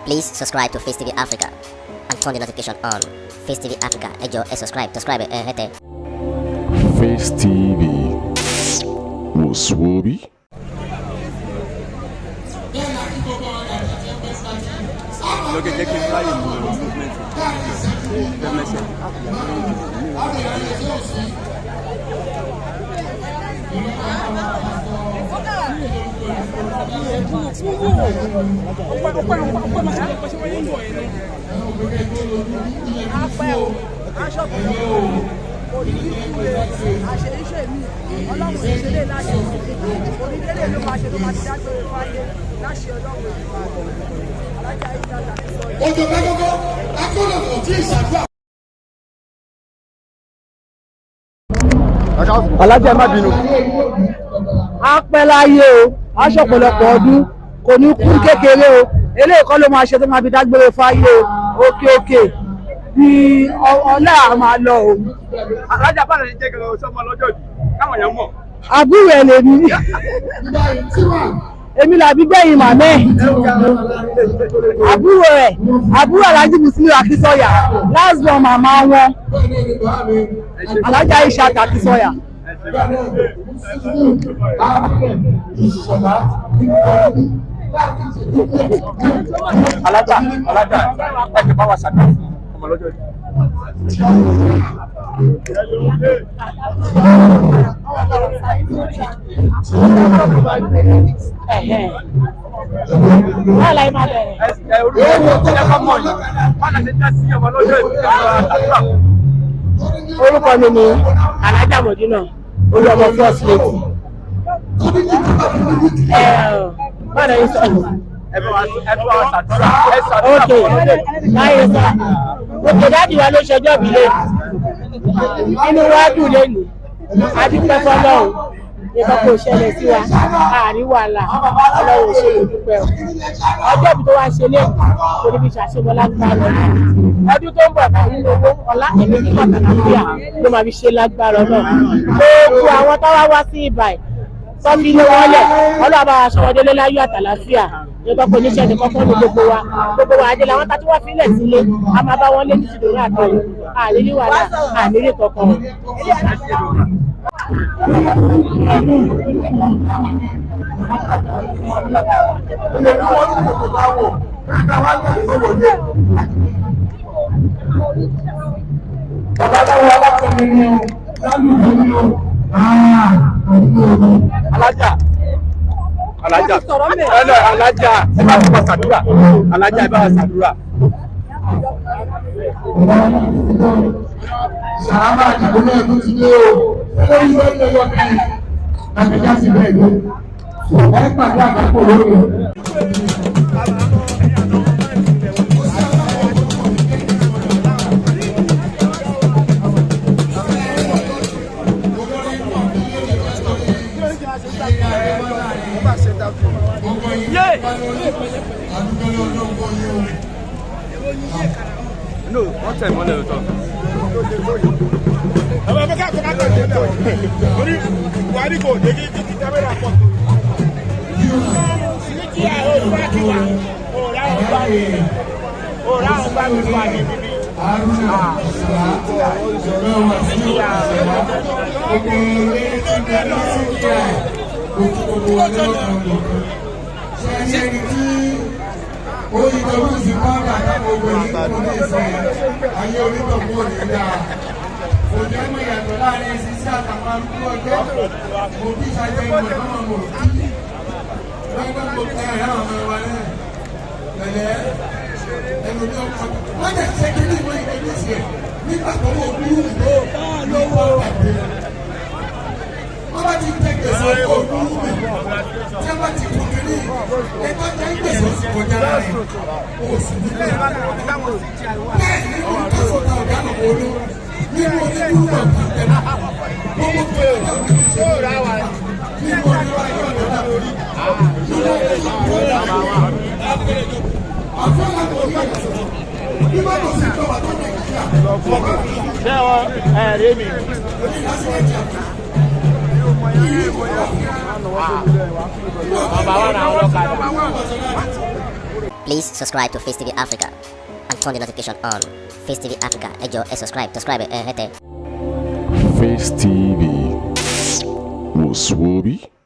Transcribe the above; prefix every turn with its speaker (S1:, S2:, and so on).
S1: Please subscribe to Facetv Africa and turn the notification on. Facetv Africa, subscribe, hete.
S2: Face TV was Swoby.
S3: Alájà má bínú. A pẹ́ láyé o, aṣọ ọ̀pọ̀lọpọ̀ ọdún kò ní kú kékeré o. Eléyìí kọ́ ló máa ṣe tó máa fi dágbére fáyé o. Òkè bí ọlá máa lọ o.
S4: Alájà bá lè jẹ́ gẹ́gẹ́ sọ́mọ lọ́jọ́ ìbí káwọn èèyàn mọ̀.
S3: Àbúrò ẹ̀ lèmi. Èmi làbí gbẹ̀yìn màmẹ́. Àbúrò Alájí Musiliu Akínsọ́yà, last born màmá wọn. Alájà Aisha Akínsọ́yà.
S4: Alájà, ẹ̀jẹ̀ bá wà sàdá ọmọ lọ́jọ́ ìbí.
S3: Orúkọ mi ni Alájà Mọ̀dínà Olúọmọ first lady. Báwo ni sọ? Òkè dáàdì wa ló ṣẹjọ́ ìbílẹ̀. Inú wa dùn lẹ́nu. Adúpẹ́ fọ́lọ́run. Nǹkan kò ṣẹlẹ̀ sí wa. Àárín wàhálà. Ọlọ́run ṣe lè dúpẹ́ o. Ọjọ́ ìbí tó wá ṣe lé kò níbi ṣàṣemọ́ lágbára ọ̀la. Ọdún tó ń bọ̀ bá nínú owó ọlá ẹ̀mí kíkọ́ àtàlàfíà ló máa fi ṣe lágbára ọ̀la. Gbogbo àwọn táwa wá sí ibà sọ́fí ilé wọn lẹ̀ ọlọ́wọ́ bá aṣọ ọdẹ láyọ̀ àtàlàfíà nípa kò ní ṣẹ́ni kọ́kọ́ ní gbogbo wa adé làwọn tàbí wọ́n fílẹ̀ sílé a máa bá wọn lé ní tìdúró àtọ̀yọ̀ àlérí wàhálà àlérí kọ̀ọ̀kan.
S5: Bàbá táwọn alákọ̀ọ́ni ni o, lálùú ni o.
S4: Alájà ẹ bá wà ṣàdúrà. Alájà ẹ bá wà ṣàdúrà.
S5: Sàrámà àdìgbò náà tó ti dé o. Ó yí wọ́n lọ́wọ́ kí àgbẹ̀já sí bẹ́ẹ̀ ló. Ẹ pàdé àgbàpọ̀ lórí.
S4: No, wọ́n tẹ̀ mọ́lẹ̀ lọ́tọ̀.
S6: Àwọn ọmọ káàkiri máa ń tẹ̀lé ẹ̀wọ̀n. Orí Buhari kò dé kí kámẹ́rà pọ̀. Síkí àwọn olùbáàkì wa, òòrà àwọn bá mi wà ní bíbí.
S5: Oyinbo sì máa ń bàtà gbogbo ìlú ní ìsìn ayé onítọ̀kùn òní dáa. Òjò ẹ̀mọ̀ ìyàtọ̀ láàrin sísí àtàkùn arúgbó ọjọ́. Mo bí ìṣàjẹ́ ìmọ̀ ìfọ́nà mọ̀ sí. Lọ́gbọ́n mo tẹ ẹ̀rọ ọmọ ẹ̀wà náà. Pẹ̀lẹ́ ẹnu ní ọkọ̀. Wọ́n jẹ́ ṣe kí ní ìwé ìgbẹ́lú sí ẹ̀ nígbà tó wọ́n kú ìgbó lọ́wọ́ àgbẹ̀. Wọ́n bá ti tẹ gbèsè òkú mi. Tí wọ́n bá ti kú kiri, ẹgbẹ́ jẹ́ gbèsè kọjá láàrin. Oṣù nílẹ̀. Bẹ́ẹ̀ ni wọ́n tó sọ̀tà ọ̀gá náà wọlé. Nínú onírúurú ọ̀gá tẹ̀lé. Gbogbo tó yẹ kó kí n ṣe é wà. Nínú onírúurú ayé ọ̀dọ́ náà lórí. Nínú onírúurú ayé ọ̀dọ́ náà lórí. Àfọlá kò ní àgbàsọ̀rọ̀. Bí wọ́n lọ sí ìjọba tó ní ìkíyà.
S4: Ṣé wọn ẹ̀rí mi?
S5: Bàbá wa náà lọ́kadà.
S1: Please subscribe to Face TV Africa and turn the notification on. Face TV Africa, ẹ jọ̀ọ́ ẹ subscribe hete.
S2: Face TV was Swoby.